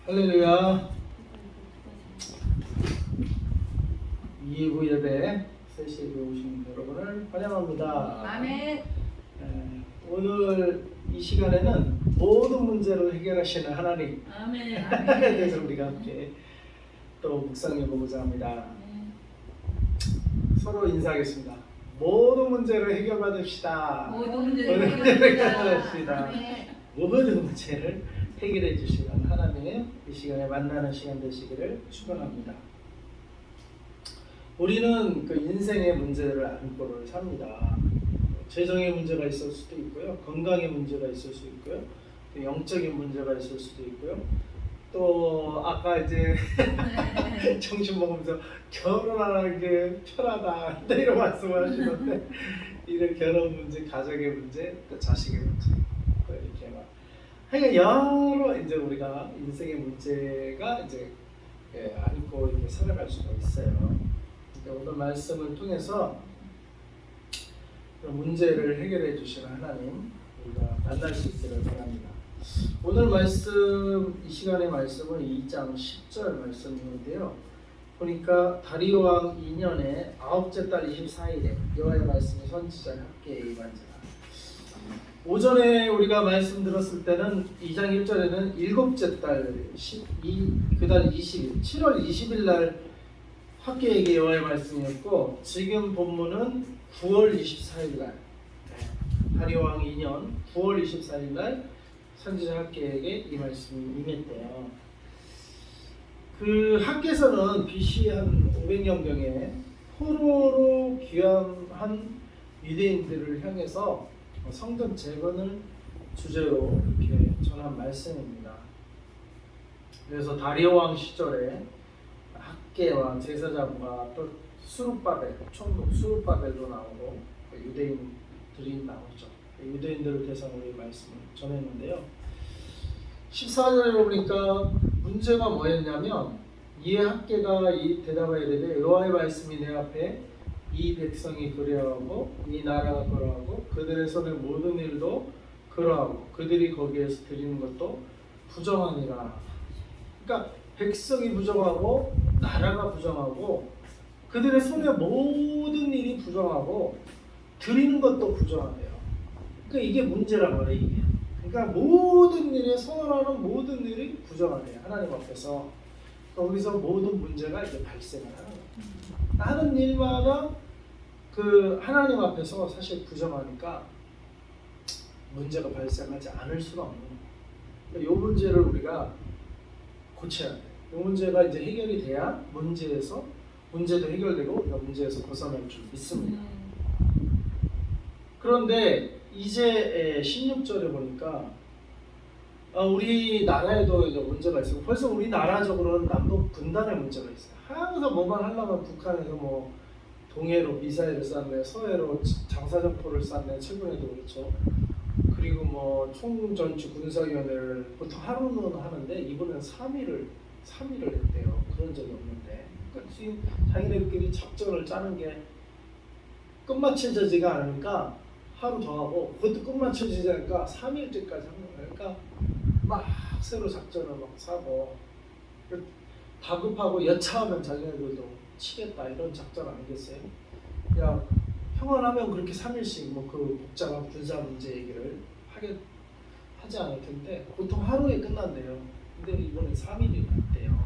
할렐루야. 2부 예배 3시에 오신 여러분을 환영합니다. 아멘. 오늘 이 시간에는 모든 문제를 해결하시는 하나님 아멘. 대해서 우리가 함께 또 묵상해 보고자 합니다. 서로 인사하겠습니다. 모든 문제를 해결받읍시다. 모든 문제를 해결합시다. 모든 문제를 해결해 주시는 하나님 이 시간에 만나는 시간 되시기를 축원합니다. 우리는 그 인생의 문제를 안고를 삽니다. 재정의 문제가 있을 수도 있고요, 건강의 문제가 있을 수 있고요, 또 영적인 문제가 있을 수도 있고요. 또 아까 이제 정신 먹으면서 결혼하는 게 편하다 이런 말씀을 하시는데 이런 결혼 문제, 가정의 문제, 또 자식의 문제, 또 이렇게 막 하여간 여러 이제 우리가 인생의 문제가 이제 안고 이렇게 살아갈 수가 있어요. 그러니까 오늘 말씀을 통해서 문제를 해결해 주시는 하나님 우리가 만날 수 있기를 바랍니다. 오늘 말씀, 이 시간의 말씀은 2장 10절 말씀인데요. 보니까 다리오 왕 2년에 9째 달 24일에 여호와의 말씀이 선지자 학계에 임한지라. 오전에 우리가 말씀 들었을 때는 2장 1절에는 7째 달 12, 그달 20일, 7월 20일 날 학계에게 여호와의 말씀이었고, 지금 본문은 9월 24일 날 다리오 왕 2년 9월 24일 날 선지자 학계에게 이 말씀이 임했대요. 그 학계에서는 BC 한 500년경에 포로로 귀환한 유대인들을 향해서 성전 재건을 주제로 이렇게 전한 말씀입니다. 그래서 다리오 왕 시절에 학계와 제사장과 또 수룹바벨, 총독 수룹바벨도 나오고 유대인들이 나오죠. 유대인들을 대상으로 이 말씀을 전했는데요. 14절에 보니까 문제가 뭐였냐면, 이에 학계가 이 대답하여 이르되 여호와의 말씀이 내 앞에 이 백성이 그리하고 이 나라가 그러하고 그들의 손의 모든 일도 그러하고 그들이 거기에서 드리는 것도 부정하니라. 그러니까 백성이 부정하고 나라가 부정하고 그들의 손의 모든 일이 부정하고 드리는 것도 부정하대요. 그러니까 이게 문제란 말이에요. 이게. 그러니까 모든 일에 선언하는 모든 일이 부정하대요. 하나님 앞에서. 거기서 모든 문제가 이제 발생을 하는 거예요. 하는 일마다 그 하나님 앞에서 사실 부정하니까 문제가 발생하지 않을 수가 없는 거예요. 그러니까 이 문제를 우리가 고쳐야 돼요. 이 문제가 이제 해결이 돼야 문제도 해결되고 우리가 문제에서 벗어날 줄 믿습니다. 그런데 이제 16절에 보니까 우리나라에도 이제 문제가 있어요. 벌써 우리나라적으로는 남북 분단의 문제가 있어요. 항상 뭐만 하려면 북한에서 뭐 동해로 미사일을 쐈네, 서해로 장사정포를 쐈네, 최근에도 그렇죠. 그리고 뭐 총전추 군사위원회를 보통 하루는 하는데 이번엔 3일을 했대요. 그런 적이 없는데. 그러니까 지금 자기네들끼리 작전을 짜는 게 끝마쳐지지가 않으니까 하루 더 하고, 그것도 끝마쳐지지 않으니까 3일째까지 하는 거예요. 그러니까 막 새로 작전을 막 사고, 다급하고 여차하면 자기네들도 치겠다 이런 작전 아니겠어요? 야, 평안하면 그렇게 3일씩 뭐 그 복잡한 군사 문제 얘기를 하지 않을 텐데 보통 하루에 끝난대요. 근데 이번엔 3일이 났대요.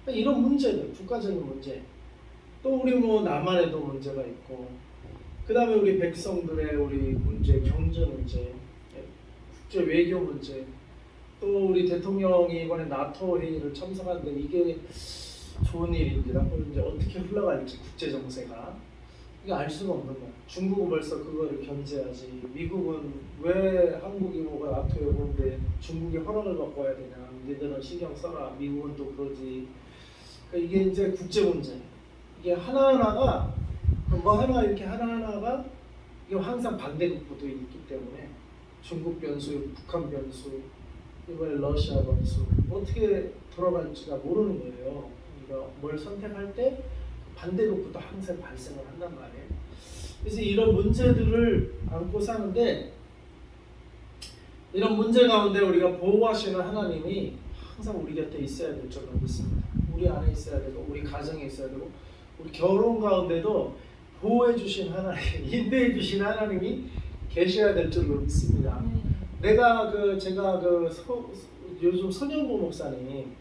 그러니까 이런 문제들, 국가적인 문제, 또 우리 뭐 남한에도 문제가 있고, 그 다음에 우리 백성들의 우리 문제, 경제 문제, 국제 외교 문제, 또 우리 대통령이 이번에 나토 회의를 참석하는데 이게 좋은 일인지라 이제 어떻게 흘러갈지 국제 정세가 이게 알 수가 없는 거야. 중국은 벌써 그거를 견제하지. 미국은 왜 한국이 뭐가 나토에 오는데 중국의 허락을 받고 와야 되냐. 니들은 신경 써라. 미국은 또 그러지. 그러니까 이게 이제 국제 문제. 이게 하나하나가 뭐 하나 이렇게 하나하나가 이게 항상 반대국부도 있기 때문에 중국 변수, 북한 변수, 이번에 러시아 변수 어떻게 돌아갈지가 모르는 거예요. 우리가 뭘 선택할 때 반대국부터 항상 발생을 한단 말이에요. 그래서 이런 문제들을 안고 사는데, 이런 문제 가운데 우리가 보호하시는 하나님이 항상 우리 곁에 있어야 될 줄로 믿습니다. 우리 안에 있어야 되고 우리 가정에 있어야 되고 우리 결혼 가운데도 보호해 주신 하나님, 인도해 주신 하나님이 계셔야 될 줄로 믿습니다. 제가 요즘 선영보 목사님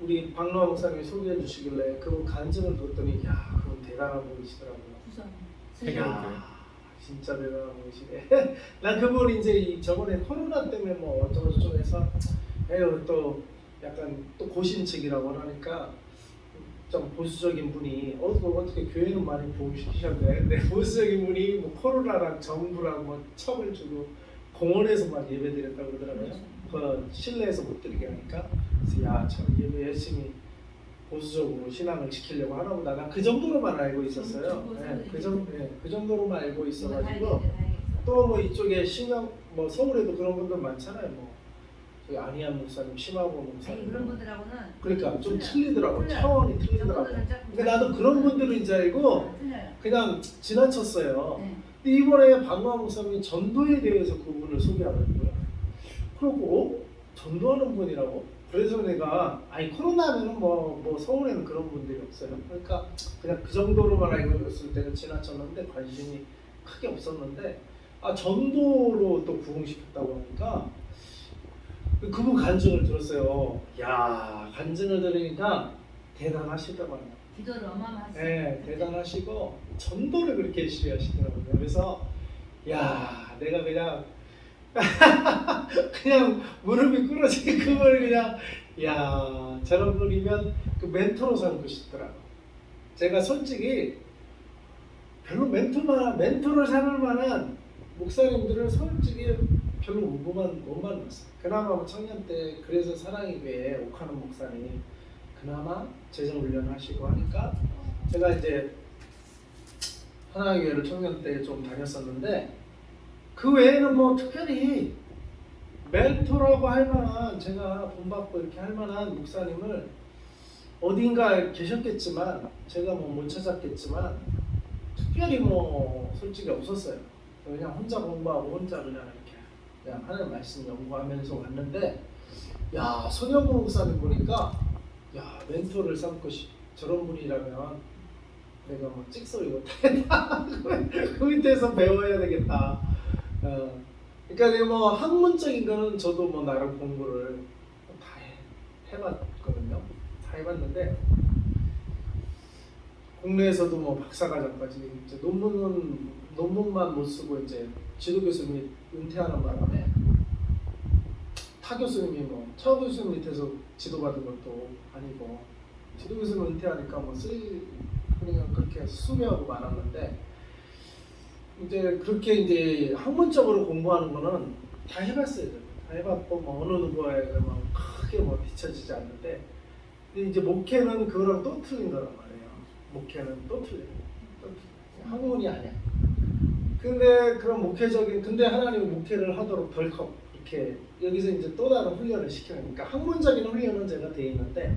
우리 박노아 목사님이 소개해 주시길래 그 간증을 듣더니 야 그건 대단한 분이시더라고요. 야 진짜 대단한 분이시네. 난 그분 이제 저번에 코로나 때문에 뭐 어쩌고저쩌고 해서 에휴 또 약간 또 고신측이라고 하니까 좀 보수적인 분이 어떻게 교회는 많이 보호시키셨네. 근데 보수적인 분이 뭐 코로나랑 정부랑 뭐 척을 주고 공원에서 막 예배드렸다고 그러더라고요. 그 실내에서 못 드리게 하니까 그래서 야참 예배 열심히 보수적으로 신앙을 지키려고 하나 보다. 난 그 정도로만 알고 있었어요. 그 정도로만 알고 있어가지고 또 뭐 이쪽에 신앙 뭐 서울에도 그런 분들 많잖아요. 뭐 저기 안희안 목사님, 심하고 목사님 그런 분들하고는 그러니까 좀 틀리더라고. 차원이 틀리더라고. 그러니까 나도 그런 분들인 줄 알고 그냥 지나쳤어요. 근데 이번에 박노아 목사님이 전도에 대해서 그분을 소개하더라고요. 그러고 전도하는 분이라고? 그래서 내가 아니 코로나면은 뭐 서울에는 그런 분들이 없어요. 그러니까 그냥 그 정도로만 알고 있을 때는 지나쳤는데 관심이 크게 없었는데 전도로 또 부흥시켰다고 하니까 그분 간증을 들었어요. 야 간증을 들으니까 대단하시더라고요. 기도를 어마어마하시죠. 네, 대단하시고 전도를 그렇게 열심히 하시더라고요. 그래서 야 내가 그냥 무릎이 꿇어진 그걸 그냥 야 저런 분이면 그 멘토로 삼고 싶더라고. 제가 솔직히 별로 멘토를 삼을 만한 목사님들을 솔직히 별로 못 만났어요. 그나마 뭐 청년 때 그래서 사랑의 교회 옥하는 목사님 그나마 재정 훈련하시고 하니까 제가 이제 하나의 교회를 청년 때 좀 다녔었는데 그 외에는 뭐 특별히 멘토라고 할 만한 제가 돈 받고 이렇게 할 만한 목사님을 어딘가 계셨겠지만 제가 뭐 못 찾았겠지만 특별히 뭐 솔직히 없었어요. 그냥 혼자 공부하고 혼자 그냥 하는 말씀 연구하면서 왔는데 야 손영구 목사님 보니까 야 멘토를 삼고 저런 분이라면 내가 뭐 찍소리 못하겠다. 그 밑에서 배워야 되겠다. 그러니까 뭐 학문적인 거는 저도 뭐 나름 공부를 다 해봤거든요. 다 해봤는데 국내에서도 뭐 박사과정까지 이제 논문만 못 쓰고 이제 지도 교수님이 은퇴하는 바람에 타 교수님이 차 교수님 밑에서 지도받은 것도 아니고 지도 교수님 은퇴하니까 그냥 그렇게 해서 수배하고 말았는데 이제 그렇게 이제 학문적으로 공부하는 거는 다 해봤어요. 다 해봤고 뭐 어느 누구에 뭐 크게 뭐 비춰지지 않는데 근데 이제 목회는 그거랑 또 틀린 거란 말이에요. 목회는 또 틀려요. 학문이 아니야. 근데 그런 근데 하나님이 목회를 하도록 덜컥 이렇게 여기서 이제 또 다른 훈련을 시키니까 학문적인 훈련은 제가 돼 있는데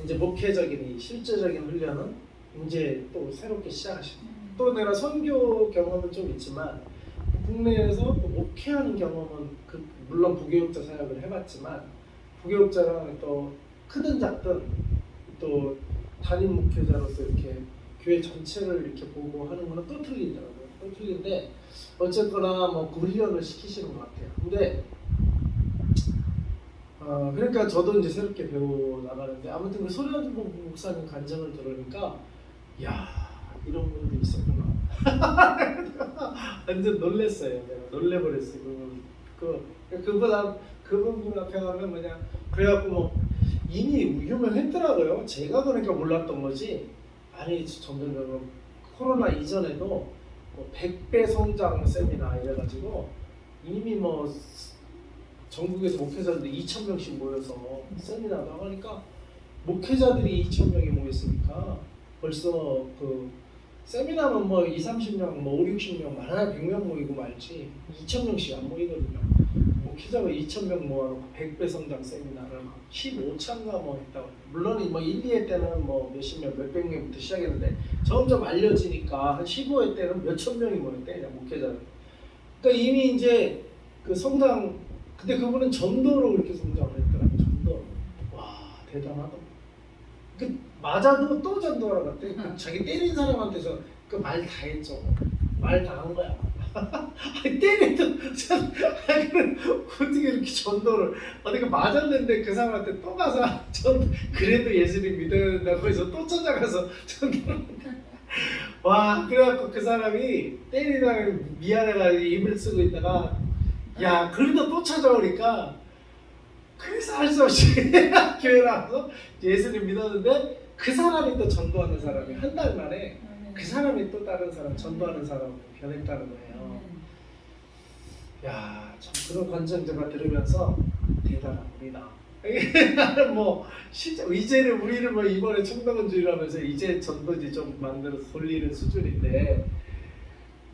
이제 목회적인 실제적인 훈련은 이제 또 새롭게 시작하십니다. 또 내가 선교 경험은 좀 있지만 국내에서 또 목회하는 경험은 물론 부교육자 사역을 해봤지만 부교육자랑 또 크든 작든 또 담임 목회자로서 이렇게 교회 전체를 이렇게 보고 하는 거는 또 틀리더라고요. 또 틀린데 어쨌거나 뭐 그 훈련을 시키시는 것 같아요. 근데 그러니까 저도 이제 새롭게 배워 나가는데 아무튼 그 소련주 목사님 간증을 들으니까 야 이런 분도 있었구나. 완전 놀랬어요. 내가 놀래버렸어요. 그분 앞에 가면 그냥 그래갖고 뭐 이미 유명했더라고요. 제가 그러니까 몰랐던 거지. 아니 점점 코로나 이전에도 뭐 100배 성장 세미나 이래가지고 이미 뭐 전국에서 목회자들이 2,000명씩 모여서 세미나도 하니까 목회자들이 2,000명이 모였으니까 벌써 그 세미나는 뭐 2, 30명, 뭐 5, 60명, 많아야 100명 모이고 말지 2,000명씩 안 모이거든요. 목회자가 2,000명 모아놓고 100배 성장 세미나를 15차인가 뭐 했다고. 물론 뭐 1, 2회 때는 뭐 몇십 명, 몇백 명부터 시작했는데 점점 알려지니까 한 15회 때는 몇천 명이 모였대, 그냥 목회자들. 그러니까 이미 이제 그 성장, 근데 그분은 전도로 그렇게 성장을 했더라고요. 전도. 대단하다. 그 맞아도 또 전도하러 갔대. 그 자기 때린 사람한테서 그 말 다 했죠. 말 다 한 거야. 때리도 어떻게 이렇게 전도를 어떻게 맞았는데 그 사람한테 또 가서 그래도 예수님 믿어야 된다고 해서 또 찾아가서 전도를 와 그래갖고 그 사람이 때리다가 미안해가지고 입을 쓰고 있다가 야 그래도 또 찾아오니까 그래서 할 수 없이 교회 나와서 예수님 믿었는데 그 사람이 또 전도하는 사람이 한 달 만에 그 사람이 또 다른 사람 전도하는 사람으로 변했다는 거예요. 야, 참 그런 관점 제가 들으면서 대단한 분이다. 나는 뭐 진짜 이제는 우리는 뭐 이번에 청동원주의라면서 이제 전도지 좀 만들어서 돌리는 수준인데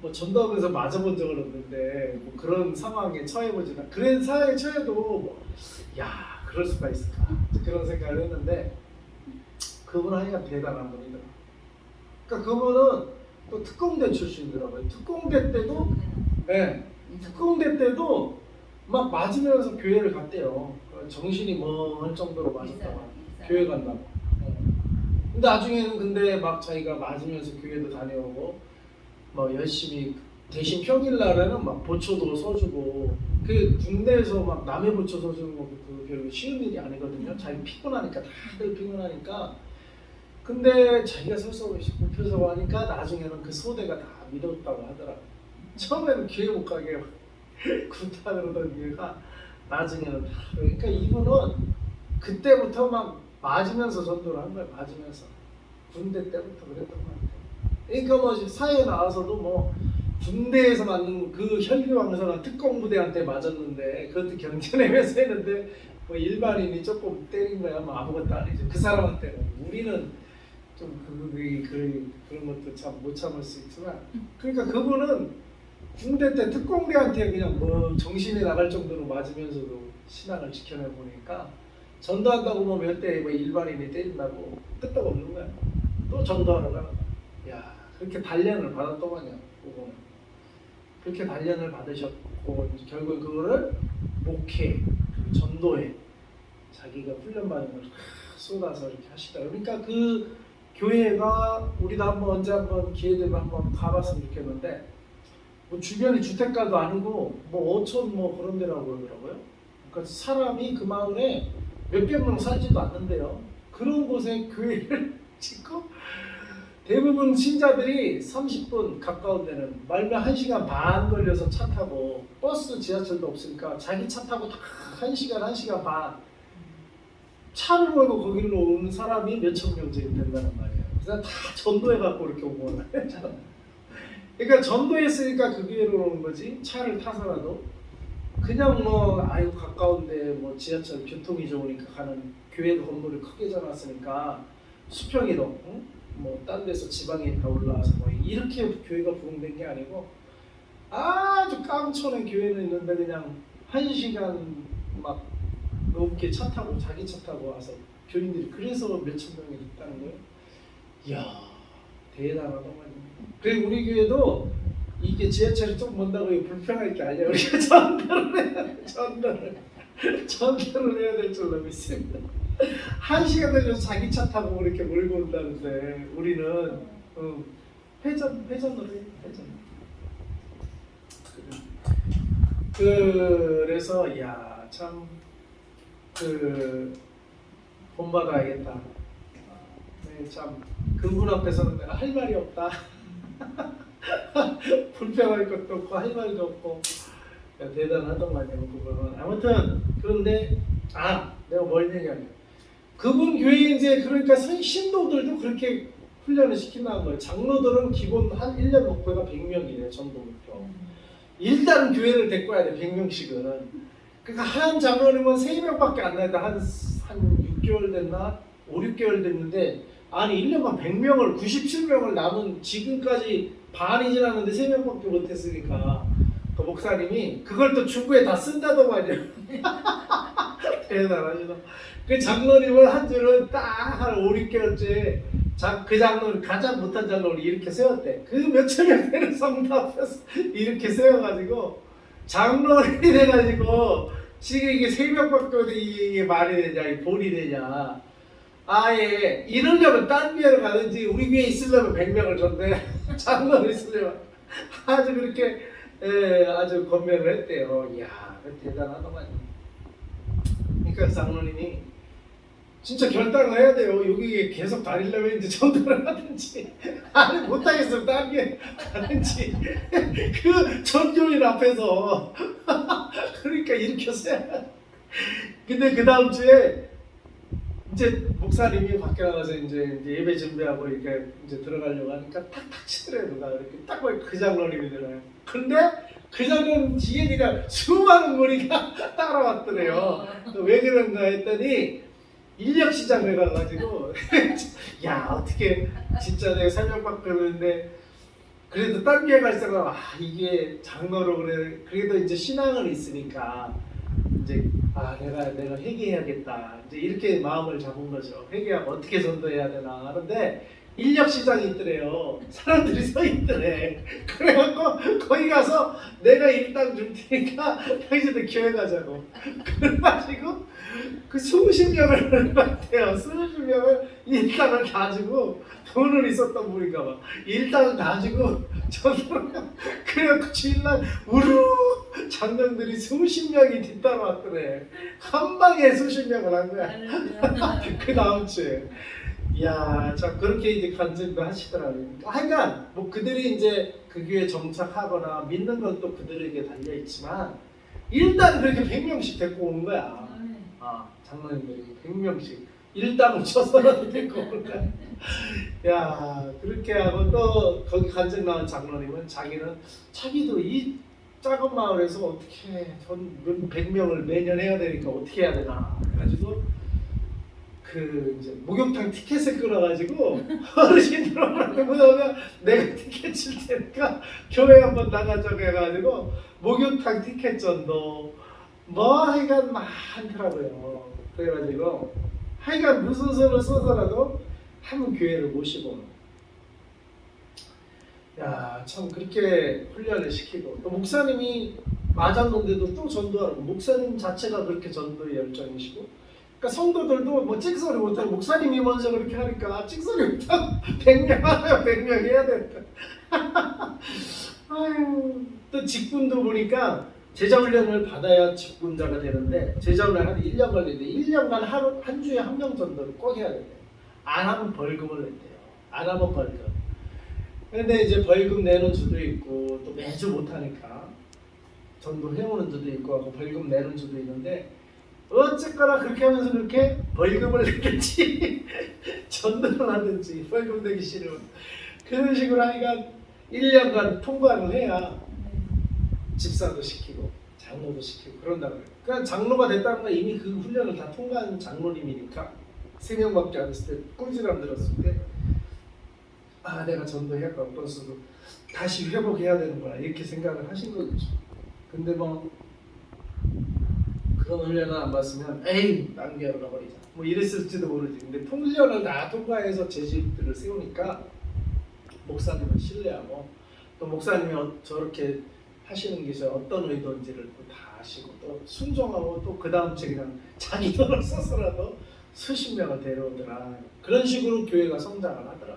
뭐 전도하면서 맞아본 적은 없는데 뭐 그런 상황에 처해보지나 그런 상황에 처해도 뭐, 야 그럴 수가 있을까 그런 생각을 했는데 그분 하니까 대단한 분이더라. 그러니까 그분은 또 특공대 출신이더라고요. 특공대 때도 네, 특공대 때도 막 맞으면서 교회를 갔대요. 정신이 멍할 정도로 맞았다고 교회 간다고. 근데 나중에는 근데 막 자기가 맞으면서 교회도 다녀오고 막 열심히 대신 평일날에는 막 보초도 써주고 그 군대에서 막 남의 보초 써주는 거 그 별로 쉬운 일이 아니거든요. 자기 피곤하니까 다들 피곤하니까. 근데 자기가 서서 굽혀서 하니까 나중에는 그 소대가 다 믿었다고 하더라고. 처음에는 교회 못 가게 굿다 그러던 교회가 나중에는 다. 그러니까 이분은 그때부터 막 맞으면서 전도를 한 거예요. 맞으면서 군대 때부터 그랬던 것 같아요. 그러니까 뭐 사회에 나와서도 뭐 군대에서 맞는 그 혈기왕성한 특공부대한테 맞았는데 그것도 견뎌내면서 했는데 뭐 일반인이 조금 때린 거야 뭐 아무것도 아니죠. 그 사람한테는 우리는 좀 그런 것도 참 못 참을 수 있지만 그러니까 그분은 군대 때 특공대한테 그냥 뭐 정신이 나갈 정도로 맞으면서도 신앙을 지켜내 보니까 전도한다고 뭐 몇 대 뭐 일반인이 때린다고 끄떡없는 거야. 또 전도하러 가는 거야. 야 그렇게 단련을 받았더만요. 그거는 그렇게 단련을 받으셨고 결국 그거를 목회, 전도에 자기가 훈련받은 걸 쏟아서 이렇게 하시다. 그러니까 그 교회가 우리도 한번 언제 한번 기회 되면 한번 가봤으면 좋겠는데 뭐 주변이 주택가도 아니고 뭐 어촌 뭐 그런 데라고 그러더라고요. 그러니까 사람이 그 마을에 몇백 명 살지도 않는데요. 그런 곳에 교회를 짓고 대부분 신자들이 30분 가까운 데는 말면 1시간 반 걸려서 차 타고 버스 지하철도 없으니까 자기 차 타고 다 1시간 1시간 반 차를 몰고 거기로 오는 사람이 몇천 명 정도 된다는 말이에요. 그래서 다 전도해갖고 이렇게 온 거예요. 그러니까 전도했으니까 그 교회로 오는 거지 차를 타서라도 그냥 뭐 아유 가까운데 뭐 지하철 교통이 좋으니까 가는 교회도 건물을 크게 져놨으니까 수평이동 뭐 딴 데서 지방에 있다 올라와서 뭐 이렇게 교회가 부흥된 게 아니고 아주 깡촌에 교회는 있는데 그냥 1시간 막 넘게 차 타고 자기 차 타고 와서 교인들이 그래서 몇천 명이 있다는 거예요. 이야 대단하더만요. 그리고 우리 교회도 이게 지하철이 좀 먼다고 불편할 게 아니야. 우리가 전도를 해야 될 줄로 믿습니다. 1시간 걸려서 자기 차 타고 이렇게 몰고 온다는데 우리는 회전으로 해. 그래서 야 참 본받아야겠다. 네, 참 그분 앞에서는 내가 할 말이 없다. 불평할 것도 없고 할 말도 없고 대단하더만요 그분은. 아무튼 그런데 내가 뭘 얘기하냐 그분 교회 이제 그러니까 신도들도 그렇게 훈련을 시킨다는 거예요. 장로들은 기본 한 1년 목표가 100명이래요. 전도 목표. 일단 교회를 데리고 와야 돼. 100명씩은. 그러니까 한 장로님은 3명밖에 안 나는데 한 6개월 됐나? 5, 6개월 됐는데 아니 1년간 100명을 97명을 남은 지금까지 반이 지났는데 3명밖에 못했으니까 그 목사님이 그걸 또 중구에 다 쓴다더만요. 대단하시다. 그 장로님을 한 줄은 딱 한 5, 6개월째 그 장로를 가장 못한 장로를 이렇게 세웠대. 그 몇천 명 되는 성도 앞에서 이렇게 세워가지고 장로이 돼가지고 지금 이게 새벽밖에 이게 말이 되냐, 이 본이 되냐. 아예 이러려면 딴 교회를 가든지 우리 교회에 있으려면 100명을 전대 장로를 있으려면 아주 그렇게 아주 건면을 했대요. 이야, 대단하더만. 그러니까 장로님이 진짜 결단을 해야 돼요. 여기 계속 다니려면 이제 전도를 하든지 아니 못하겠으면 딴 교회 가든지 그 전교인 앞에서 그러니까 일으켰어요. 근데 그 다음 주에 이제 목사님이 밖에 나가서 이제 예배 준비하고 이렇게 이제 들어가려고 하니까 탁탁 치더래요. 누가 이렇게 딱 보니 그 장로님이 들어요. 근데 그 장로님 뒤에 그냥 수많은 무리가 따라왔더래요. 왜 그런가 했더니 인력시장에 가가지고 야 어떻게 진짜 내가 설명받고 그러는데 그래도 딴 교회 갈 생각 이게 장로로 그래 그래도 이제 신앙은 있으니까 이제 내가 회개해야겠다 이제 이렇게 마음을 잡은 거죠. 회개하고 어떻게 전도해야 되나 하는데 인력 시장이 있더래요. 사람들이 서 있더래. 그래갖고 거기 가서 내가 일당 줄 테니까 당신들 교회 가자고. 그래가지고 그 수십 명을 봤대요. 수십 명을 일당을 다 주고 돈을 있었던 분인가 봐. 일당을 다 주고 전도를 그래갖고 주일날 우르르 장병들이 수십 명이 뒤따라왔더래. 한 방에 수십 명을 한 거야. 그 다음 주에. 이야, 참 그렇게 이제 간증도 하시더라고요. 하여간 뭐 그들이 이제 그 교회에 정착하거나 믿는 건 또 그들에게 달려 있지만 일단 그렇게 100명씩 데리고 오는 거야. 장로님들이 100명씩 일당을 쳐서라도 데리고 오는 거야. 야, 그렇게 하고 또 거기 간증 나온 장로님은 자기도 이 작은 마을에서 어떻게 전 100명을 매년 해야 되니까 어떻게 해야 되나 그래가지고 그 이제 목욕탕 티켓을 끌어가지고 어르신들 보면 내가 티켓 줄 테니까 교회 한번 나가자고 해가지고 목욕탕 티켓 전도 뭐 하여간 많더라고요. 그래가지고 하여간 무슨 수를 써서라도 한 교회를 모시고 야, 참 그렇게 훈련을 시키고 또 목사님이 맞았는데도 또 전도하고 목사님 자체가 그렇게 전도에 열정이시고 그러니까 성도들도 뭐 찍소리 못하고 목사님이 먼저 그렇게 하니까 찍소리 못하고 100명 하나요 100명 해야 된다. 아유, 또 직분도 보니까 제자훈련을 받아야 직분자가 되는데 제자훈련 한 1년 걸리는데 1년간 하루 한 주에 한 명 정도를 꼭 해야 된대요. 안 하면 벌금을 낸대요. 안 하면 벌금. 그런데 이제 벌금 내는 주도 있고 또 매주 못하니까 전도 해오는 주도 있고 하고 벌금 내는 주도 있는데 어쨌거나 그렇게 하면서 그렇게 벌금을 내든지 전도를 하든지 벌금 내기 싫으면 그런 식으로 하니까 1년간 통과를 해야 집사도 시키고 장로도 시키고 그런다고 해요. 그러니까 장로가 됐다는 건 이미 그 훈련을 다 통과한 장로님이니까 3명밖에 안 했을 때 꿀지람 들었을 때 내가 전도해야 없어서도 다시 회복해야 되는구나 이렇게 생각을 하신 거겠죠. 근데 뭐 그런 훈련을 안 받으면 에이 딴 교회로 가버리자 뭐 이랬을지도 모르지. 근데 훈련을 다 통과해서 제자들을 세우니까 목사님을 신뢰하고 또 목사님이 저렇게 하시는 게 어떤 의도인지를 다 아시고 또 순종하고 또 그 다음 주에 그냥 자기 돈을 써서라도 수십 명을 데려오더라. 그런 식으로 교회가 성장을 하더라.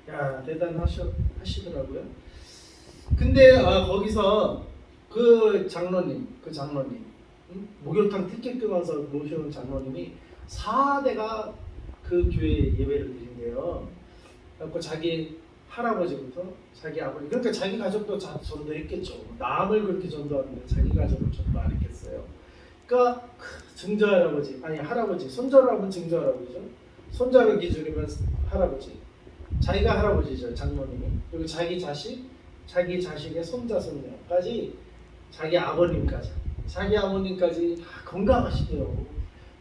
야, 대단하시더라고요. 근데 거기서 그 장로님 목욕탕 티켓 끊어서 모셔온 장로님이 4대가 그 교회에 예배를 드린대요. 그래서 자기 할아버지부터 자기 아버지, 그러니까 자기 가족도 전도했겠죠. 남을 그렇게 전도하는데 자기 가족을 전도 안 했겠어요. 그러니까 증조할아버지, 할아버지, 손자라면 증조할아버지죠. 손자를 기준이면 할아버지, 자기가 할아버지죠, 장모님이. 그리고 자기 자식, 자기 자식의 손자, 손녀까지, 자기 아버님까지 다 건강하시대요.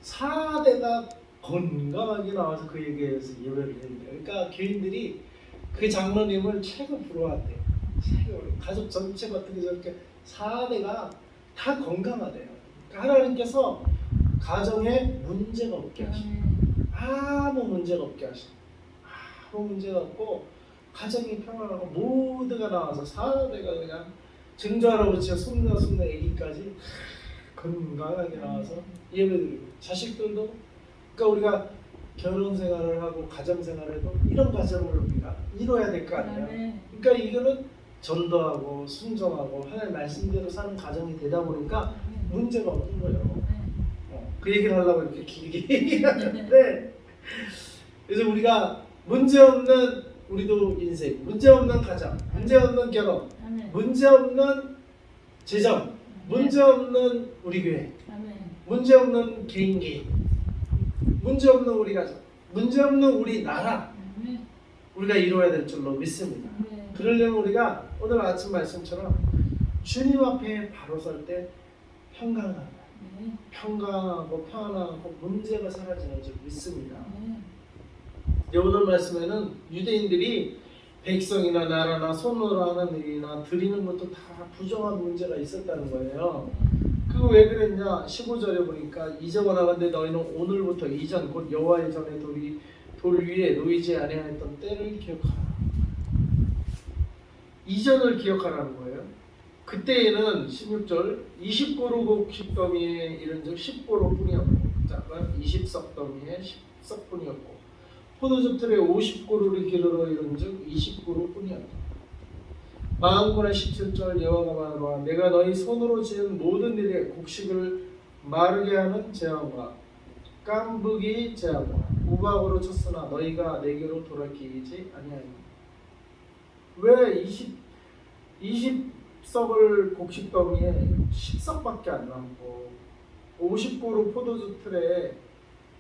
4대가 건강하게 나와서 그 얘기에서 예배를 했는데, 그러니까 교인들이 그 장로님을 최고 부러워한대요. 가족 전체가 어떻게 저렇게 4대가 다 건강하대요. 그러니까 하나님께서 가정에 문제가 없게 하시고 아무 문제가 없게 하시고 아무 문제가 없고 가정이 평안하고 모두가 나와서 4대가 그냥 증조할아버지와 손녀 애기까지 건강하게 나와서 예배드리고 자식들도 그러니까 우리가 결혼 생활을 하고 가정 생활을 해도 이런 과정을 우리가 이뤄야 될 거 아니에요. 그러니까 이거는 전도하고 순종하고 하나님 말씀대로 사는 가정이 되다 보니까 문제가 없는 거예요. 그 얘기를 하려고 이렇게 길게 얘기하는데 그래서 우리가 문제 없는 우리도 인생, 문제 없는 가정, 문제 없는 결혼, 문제 없는 재정, 문제 없는 우리 교회, 문제 없는 개인, 문제 없는 우리 가정, 문제 없는 우리 나라 우리가 이루어야 될 줄로 믿습니다. 그러려면 우리가 오늘 아침 말씀처럼 주님 앞에 바로 설 때 평강하고 평안하고 문제가 사라지는 줄 믿습니다. 오늘 말씀에는 유대인들이 백성이나 나라나 손으로 하는 일이나 드리는 것도 다 부정한 문제가 있었다는 거예요. 그거 왜 그랬냐? 15절에 보니까 이제와 나간데 너희는 오늘부터 이전 곧 여호와의 전에 돌 위에 놓이지 아니하였던 때를 기억하라. 이전을 기억하라는 거예요. 그때에는 16절 20고루 곡식더미에 이른즉 10고루 뿐이었고 짝은 20석 더미에 10석 뿐이었고 포도즙 틀에 50고루를 기르러 이른즉 20고루 뿐이었다. 마흔군의 17절 여호와가 말하노라 내가 너희 손으로 지은 모든 일에 곡식을 마르게 하는 재앙과 깐부기 재앙과 우박으로 쳤으나 너희가 내게로 돌아키지 아니하리라. 왜 20석을 곡식 더미에 10석밖에 안 남고 50고루 포도주 틀에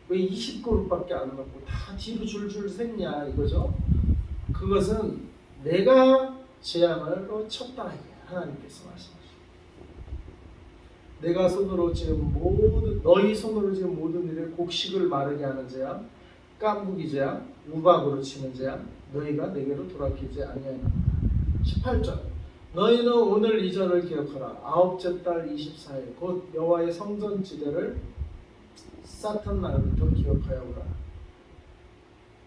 왜 20고루밖에 안 남고 다 뒤로 줄줄 샜냐 이거죠. 그것은 내가 재앙으로 쳤다 하나님께서 말씀하십니다. 내가 손으로 지은 너희 손으로 지은 모든 일에 곡식을 마르게 하는 재앙, 깐부기 재앙, 우박으로 치는 재앙, 너희가 내게로 돌아키지 아니하리라. 18절 너희는 오늘 이전을 기억하라. 아홉째 달 24일 곧 여호와의 성전 지대를 쌓던 날부터 기억하여 오라.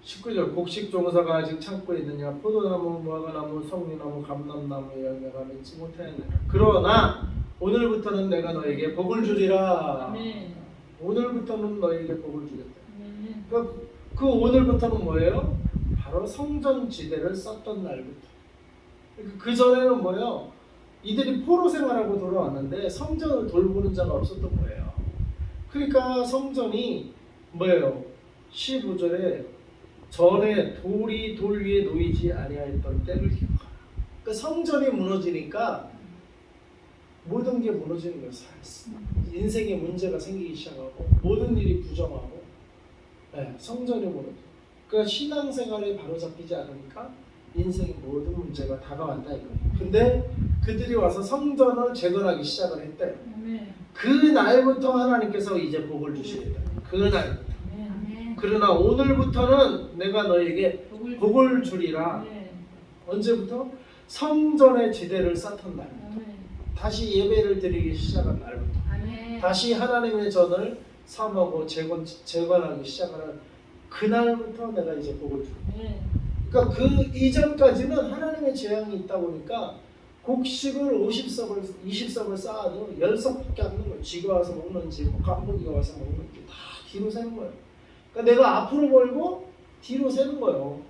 19절 곡식 종사가 아직 창고에 있느냐 포도나무, 무화과나무, 성류나무, 감람나무의 열매가 맺지 못하였느냐. 그러나 오늘부터는 내가 너에게 복을 주리라. 오늘부터는 너에게 복을 주겠다. 그러니까 그 오늘부터는 뭐예요? 바로 성전 지대를 쌓던 날부터. 그 전에는 뭐예요? 이들이 포로 생활하고 돌아왔는데 성전을 돌보는 자가 없었던 거예요. 그러니까 성전이 뭐예요? 15절에 전에 돌이 돌 위에 놓이지 아니하였던 때를 기억하라. 그러니까 성전이 무너지니까 모든 게 무너지는 거예요. 인생에 문제가 생기기 시작하고 모든 일이 부정하고 성전이 무너져. 그러니까 신앙생활에 바로잡히지 않으니까 인생의 모든 문제가 다가왔다 이거예요. 근데 그들이 와서 성전을 재건하기 시작을 했대요. 그 날부터 하나님께서 이제 복을 주시겠다. 그 날부터. 그러나 오늘부터는 내가 너에게 복을 주리라. 언제부터? 성전의 지대를 쌓던 날부터. 다시 예배를 드리기 시작한 날부터. 다시 하나님의 전을 삼하고 재건하기 시작하는 그 날부터 내가 이제 복을 주리라. 그러니까 그 이전까지는 하나님의 재앙이 있다 보니까 곡식을 20석을 쌓아도 10석밖에 안 되는 거예요. 쥐가 와서 먹는지 깐부기가 와서 먹는지 다 뒤로 새는 거예요. 그러니까 내가 앞으로 벌고 뒤로 새는 거예요.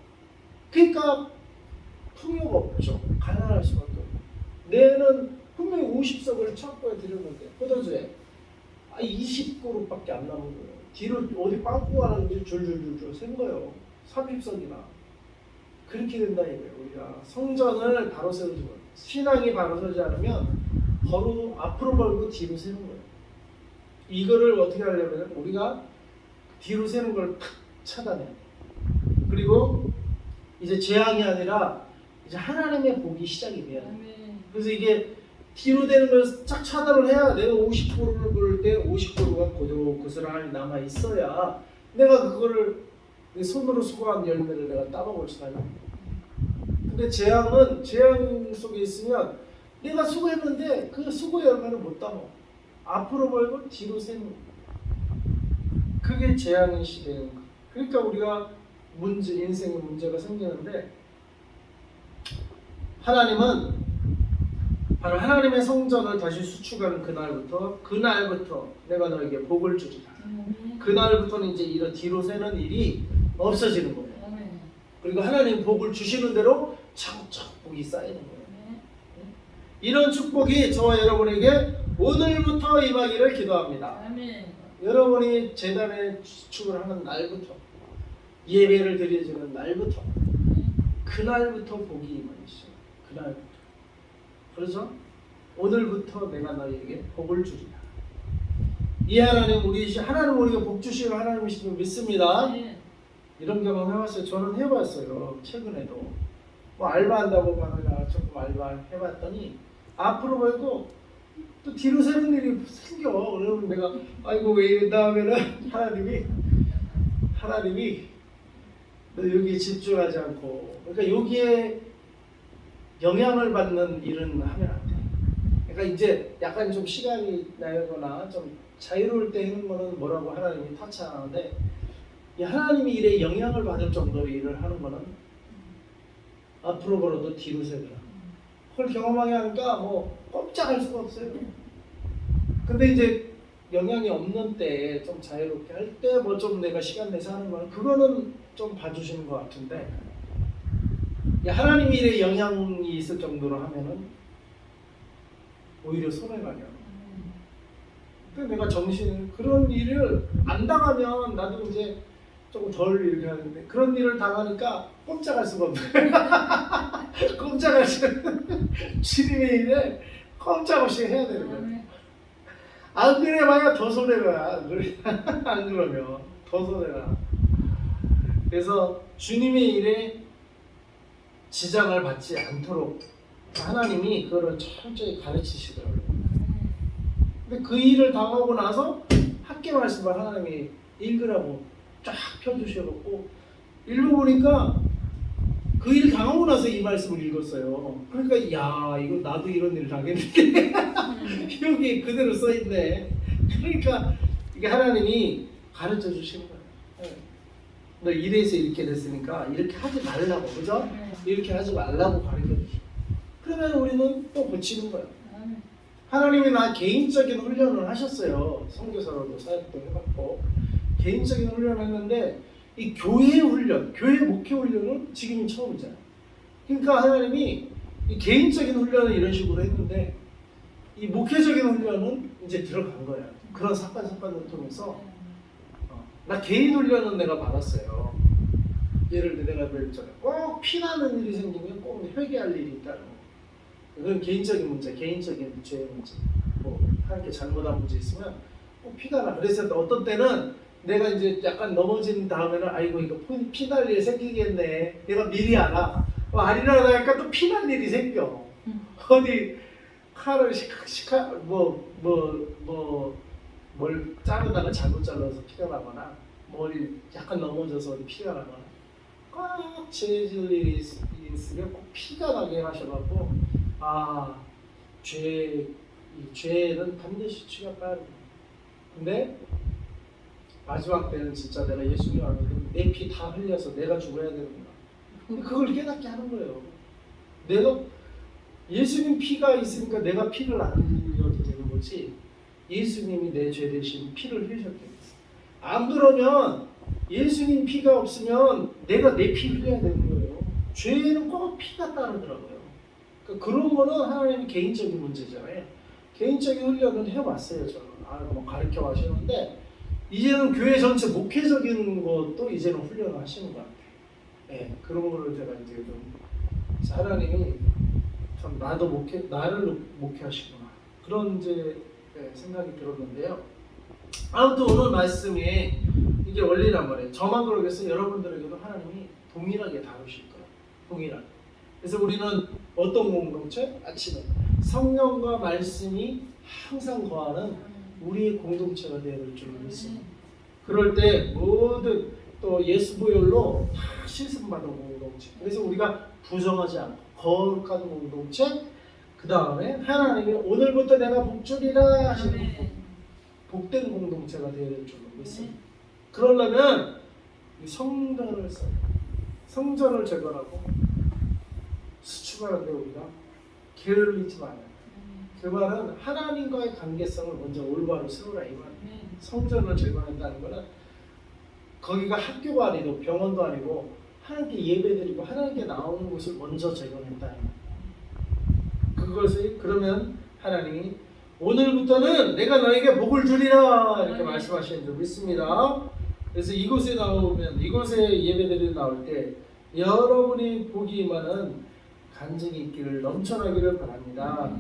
그러니까 풍요가 없죠. 가난할 수밖에 없고. 내는 분명히 50석을 창고에 들였는데 포도주에 20그릇밖에 안 남은 거예요. 뒤로 어디 빵꾸 가는지 줄줄줄줄 샌 거예요. 30석이나. 그렇게 된다 이거예요. 우리가 성전을 바로 세우지 못해요. 신앙이 바로 서지 않으면 바로 앞으로 벌고 뒤로 새는 거예요. 이거를 어떻게 하려면 우리가 뒤로 새는 걸 탁 차단해야 돼요. 그리고 이제 재앙이 아니라 이제 하나님의 복이 시작이 돼야 돼요. 그래서 이게 뒤로 되는 걸 쫙 차단을 해야 내가 50%를 부를 때 50%가 고스란히 남아 있어야 내가 그거를 내 손으로 수고한 열매를 내가 따먹을 수가 있는 거예요. 근데 재앙은 재앙 속에 있으면 내가 수고했는데 그 수고의 열매를 못 따먹어. 앞으로 벌고 뒤로 새는 거예요. 그게 재앙의 시대인 거예요. 그러니까 우리가 인생에 문제가 생기는데 하나님은 바로 하나님의 성전을 다시 수축하는 그날부터 내가 너에게 복을 주리라. 그날부터는 이제 이런 뒤로 새는 일이 없어지는 거예요. 그리고 하나님 복을 주시는 대로 차곡차곡 복이 쌓이는 거예요. 이런 축복이 저와 여러분에게 오늘부터 임하기를 기도합니다. 여러분이 제단에 수축을 하는 날부터, 예배를 드려지는 날부터, 그날부터 복이 임하시죠. 그날부터. 그래서 오늘부터 내가 너에게 복을 주리라. 이 하나님, 하나님 우리가 복 주시는 하나님이신 줄 믿습니다. 이런 경험 해봤어요. 저는 해봤어요. 최근에도 뭐 알바한다고 하느라 조금 알바 해봤더니 앞으로 봐도 또 뒤로 새는 일이 생겨. 그러면 내가 아이고 왜 이런다 하면은 하나님이 너 여기에 집중하지 않고, 그러니까 여기에 영향을 받는 일은 하면 안 돼. 그러니까 이제 약간 좀 시간이 나거나 좀 자유로울 때 하는 거는 뭐라고 하나님이 타치하는데, 이 하나님이 일에 영향을 받을 정도로 일을 하는 거는 앞으로 걸어도 뒤로 새더라. 그걸 경험하게 하니까 뭐 꼼짝할 수가 없어요. 근데 이제 영향이 없는 때 좀 자유롭게 할 때 뭐 좀 내가 시간 내서 하는 거는 그거는 좀 봐주시는 것 같은데, 하나님 일에 영향이 있을 정도로 하면은 오히려 손해가 돼요. 근데 내가 그런 일을 안 당하면 나도 이제 조금 덜 이렇게 하는데, 그런 일을 당하니까 꼼짝할 수가 없네. 꼼짝할 수 주님의 일에 꼼짝없이 해야 되는 거예요. 안 그래 봐야 더 손해가. 안 그러면 더 손해가. 그래서 주님의 일에 지장을 받지 않도록 하나님이 그거를 철저히 가르치시더라고요. 근데 그 일을 당하고 나서 학계 말씀을 하나님이 읽으라고 쫙 펴주셔갖고 읽어보니까 그 일 당하고 나서 이 말씀을 읽었어요. 그러니까 야, 이거 나도 이런 일 당했는데 여기 그대로 써있네. 그러니까 이게 하나님이 가르쳐 주시는 거예요. 너 이래서 이렇게 됐으니까 이렇게 하지 말라고, 그죠? 이렇게 하지 말라고 가르쳐 주시고, 그러면 우리는 또 고치는 거예요. 하나님이 나 개인적인 훈련을 하셨어요. 선교사로도 사역도 해봤고 개인적인 훈련을 했는데, 이 교회 훈련, 교회 목회 훈련은 지금이 처음이잖아요. 그러니까 하나님이 이 개인적인 훈련은 이런 식으로 했는데, 이 목회적인 훈련은 이제 들어간 거야. 그런 사건을 통해서 나 개인 훈련은 내가 받았어요. 예를 들어 내가 그랬잖아. 꼭 피나는 일이 생기면 꼭 회개할 일이 있다는 거. 그건 개인적인 문제, 개인적인 죄의 문제. 뭐 하나님께 잘못한 문제 있으면 꼭 피가 나. 그래서 어떤 때는 내가 이제 약간 넘어진 다음에는 아이고 이거 피날 일이 생기겠네. 내가 미리 알아. 아니라 하니까 또 피날 일이 생겨. 어디 칼을 뭘 자르다가 잘못 잘라서 피가 나거나, 머리 약간 넘어져서 어디 피가 나거나, 꼭 죄질 일이 있으면 꼭 피가 나게 하셔갖고, 죄는 반드시 치가 빠야 돼. 근데 마지막 때는 진짜 내가 예수님 안에 내 피 다 흘려서 내가 죽어야 되는구나. 근데 그걸 깨닫게 하는 거예요. 내가 예수님 피가 있으니까 내가 피를 안 흘려도 되는 거지, 예수님이 내 죄 대신 피를 흘리셨대요. 안 그러면 예수님 피가 없으면 내가 내 피 흘려야 되는 거예요. 죄는 꼭 피가 따르더라고요. 그러니까 그런 거는 하나님의 개인적인 문제잖아요. 개인적인 훈련을 해왔어요. 저는 뭐 가르쳐 하시는데, 이제는 교회 전체 목회적인 것도 이제는 훈련을 하시는 것 같아요. 네, 그런 거를 제가 이제 좀 하나님이 참 나를 목회하시구나, 그런 이제 생각이 들었는데요. 아무튼 오늘 말씀에 이게 원리란 말이에요. 저만 그러겠어요. 여러분들에게도 하나님이 동일하게 다루실 거예요. 동일하게. 그래서 우리는 어떤 공동체? 아침에 성령과 말씀이 항상 거하는 우리의 공동체가 되어야 될 줄 믿습니다. 그럴 때 모든 또 예수 보혈로 다 씻음받은 공동체. 그래서 우리가 부정하지 않고 거룩한 공동체. 그 다음에 하나님이 오늘부터 내가 복주리라 하시는 복된 공동체가 되어야 될 줄로 믿습니다. 그러려면 이 성전을 재건하고 수축하는데 우리가 게을리지 말아요. 그 말은 하나님과의 관계성을 먼저 올바로 세우라 이 말. 성전을 재건한다는 거는 거기가 학교가 아니고 병원도 아니고 하나님께 예배드리고 하나님께 나오는 곳을 먼저 재건했다는 거예요. 그것을 그러면 하나님이 오늘부터는 내가 너에게 복을 주리라 이렇게 말씀하시는 줄 믿습니다. 그래서 이곳에 나오면 이곳에 예배드리러 나올 때 여러분이 복이 임하는 간증이 있기를 넘쳐나기를 바랍니다.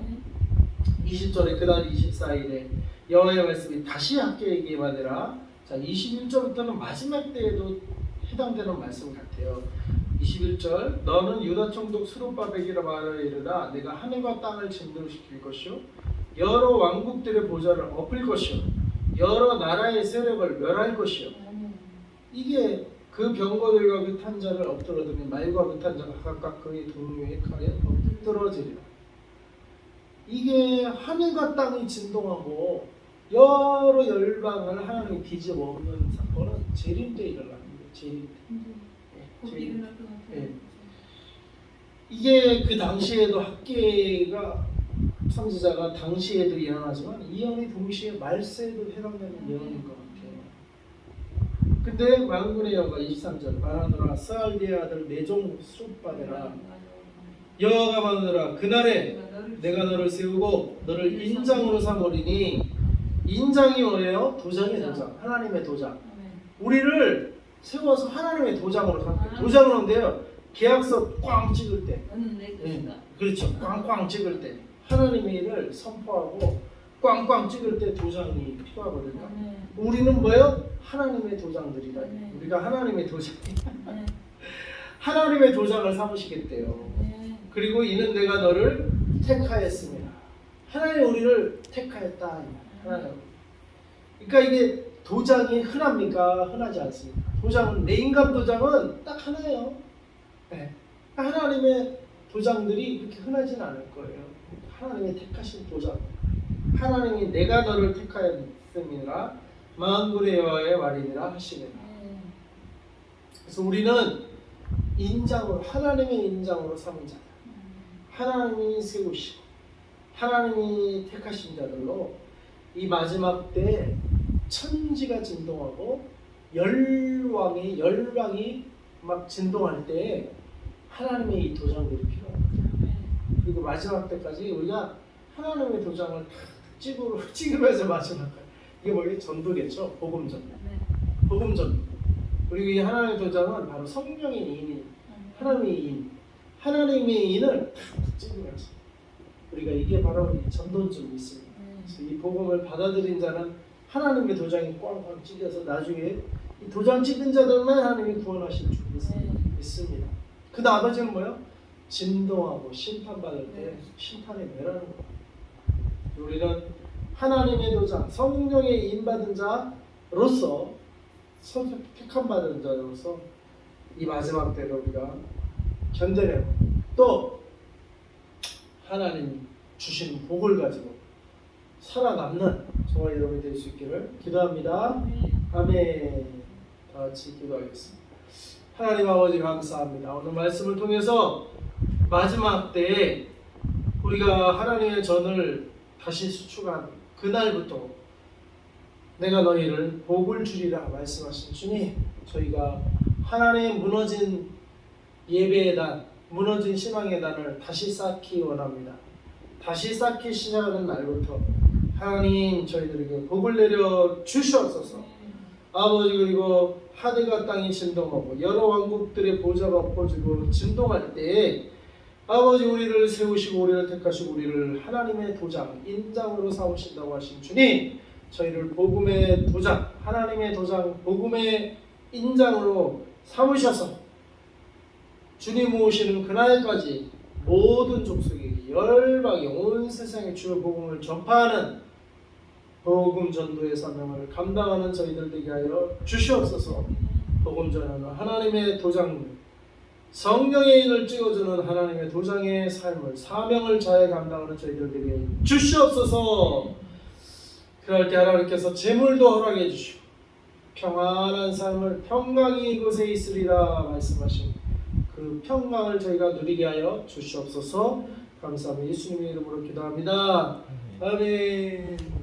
20절에 그날 24일에 여호와의 말씀이 다시 학교에게 임하니라. 자, 21절부터는 마지막 때에도 해당되는 말씀 같아요. 21절 너는 유다 총독 스룹바벨이라 말하리라. 내가 하늘과 땅을 진동시킬 것이요 여러 왕국들의 보좌를 엎을 것이요 여러 나라의 세력을 멸할 것이요. 이게 그 병거들과 그 탄자를 엎드러뜨리면 말과 그 탄자가 각각 그의 동료의 칼에 엎드러지리라. 이게 하늘과 땅이 진동하고 여러 열방을 하나님이 뒤집어 엎는 사건은 재림 때 일어나는 거예요. 재림 때. 재림. 예. 이게 그 당시에도 학계가 선지자가 당시에도 예언하지만 이 예언이 동시에 말세에도 해당되는 예언인 것 같아요. 근데 만군의 여호와 23절 말하노라 스알디의 아들 내종 스룹바벨아 여호와가 말하노라 그날에 내가 너를 세우고 너를 인장으로 삼으리니 인장이 뭐예요? 도장이에요. 도장. 하나님의 도장. 우리를 세워서 하나님의 도장으로 삼게. 도장은 뭔데요? 계약서 꽝 찍을 때. 그렇죠. 꽝꽝 찍을 때. 하나님의 일을 선포하고 꽝꽝 찍을 때 도장이 필요하거든요. 우리는 뭐예요? 하나님의 도장들이다. 우리가 하나님의 도장. 하나님의 도장을 삼으시겠대요. 그리고 이는 내가 너를 택하였습니다. 하나님 우리를 택하였다. 하나님. 그러니까 이게 도장이 흔합니까? 흔하지 않습니다. 도장은 내 인간 도장은 딱 하나예요. 네. 하나님의 도장들이 그렇게 흔하진 않을 거예요. 하나님의 택하신 도장. 하나님이 내가 너를 택하였음이라 만군의 여호와의 말이니라 하시니라. 그래서 우리는 인장으로 하나님의 인장으로 삼은 자다. 하나님이 세우시고 하나님이 택하신 자들로 이 마지막 때 천지가 진동하고 열방이 막 진동할 때 하나님의 이 도장들이 필요합니다. 그리고 마지막 때까지 우리가 하나님의 도장을 찍으면서 마지막까지 이게 뭐예요? 전도겠죠? 복음전. 복음전. 그리고 이 하나님의 도장은 바로 성령의 인이 하나님의 인. 하나님의 인을 탁 찍으면서 우리가 이게 바로 전도인 줄 믿습니다. 그래서 이 복음을 받아들인 자는 하나님의 도장이 꽝꽝 찍혀서 나중에 이 도장 찍은 자들만 하나님이 구원하실 줄 믿습니다. 그 나머지는 뭐예요? 진동하고 심판받을 때 심판에 매라는 거예요. 우리는 하나님의 도장, 성령의 인받은 자로서 택함 받은 자로서 이 마지막 때를 우리가 견뎌내고 또 하나님 주신 복을 가지고 살아남는 저와 여러분이 될 수 있기를 기도합니다. 아멘. 다 같이 기도하겠습니다. 하나님 아버지 감사합니다. 오늘 말씀을 통해서 마지막 때에 우리가 하나님의 전을 다시 수축한 그날부터 내가 너희를 복을 주리라 말씀하신 주님, 저희가 하나님의 무너진 예배의 단, 무너진 신앙의 단을 다시 쌓기 원합니다. 다시 쌓기 시작하는 날부터 하나님 저희들에게 복을 내려 주시옵소서. 아버지, 그리고 하늘과 땅이 진동하고 여러 왕국들의 보좌가 엎어지고 진동할 때에 아버지 우리를 세우시고 우리를 택하시고 우리를 하나님의 도장, 인장으로 삼으신다고 하신 주님, 저희를 복음의 도장, 하나님의 도장, 복음의 인장으로 삼으셔서 주님 오시는 그날까지 모든 족속에게 열방에 온 세상에 주의 복음을 전파하는 복음 전도의 사명을 감당하는 저희들 되게 하여 주시옵소서. 복음 전하는 하나님의 도장, 성령의 인을 찍어주는 하나님의 도장의 삶을 사명을 잘 감당하는 저희들 되게 주시옵소서. 그럴 때 하나님께서 재물도 허락해 주시고 평안한 삶을 평강이 이곳에 있으리라 말씀하신 그 평강을 저희가 누리게 하여 주시옵소서. 감사하며 예수님의 이름으로 기도합니다. 아멘.